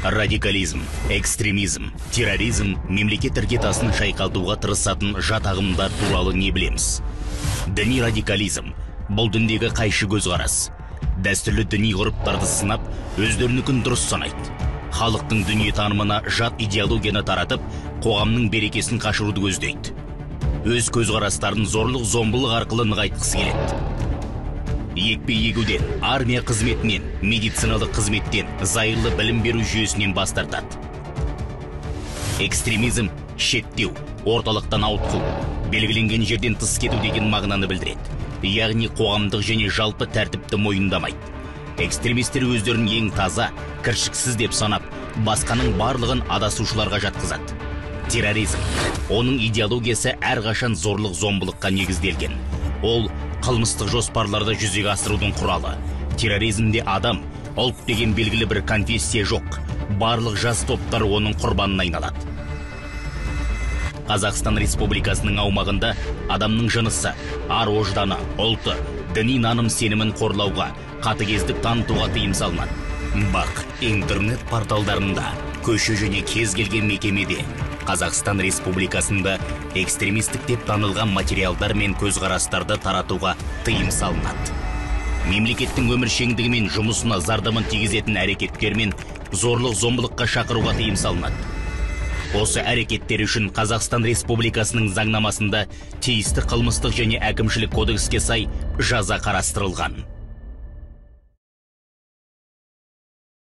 Радикализм, экстремизм, терроризм мемлекет іргетасын шайқалтуға тырысатын жат ағымдар туралы не білеміз? Діни радикализм бұл діндегі қайшы көзқарас. Дәстүрлі діни ғұрыптарды сынап, өздерінікін дұрыс санайды. Халықтың дүниетанымына жат идеологияны таратып, қоғамның берекесін қашыруды көздейді. Өз көзқарастарын зорлық зомбылық арқылы нығайтқысы келеді. Екпе егуден, армия қызметінен, медициналық қызметтен, зайырлы білім беру жүйесінен бас тартады. Экстремизм шеттеу, орталықтан ауытқу, белгіленген жерден тыс кету деген мағынаны білдіреді. Яғни қоғамдық және жалпы тәртіпті мойындамайды. Экстремистер өздерін ең таза, кіршіксіз деп санап, басқаның барлығын адасушыларға жатқызады. Терроризм, оның идеологиясы әрқашан зорлық зомбылыққа негізделген. Ол қылмыстық жоспарларды жүзеге асырудың құралы. Терроризмде адам, ұлт деген белгілі бір конфессия жоқ. Барлық жас топтар оның құрбанына айналады. Қазақстан Республикасының аумағында адамның жынысы, ар-ожданы, ұлты, діни наным сенімін қорлауға, қатыгездік танытуға тыйым салынады. Бақ, интернет порталдарында, көше және кез келген мекемеде Қазақстан Республикасында экстремистік деп танылған материалдар мен көзқарастарды таратуға тыйым салынады. Мемлекеттің өміршеңдігі мен жұмысына зардабын тигізетін әрекеттер мен зорлық зомбылыққа шақыруға тыйым салынады. Осы әрекеттер үшін Қазақстан Республикасының заңнамасында тиісті қылмыстық және әкімшілік кодекске сай жаза қарастырылған.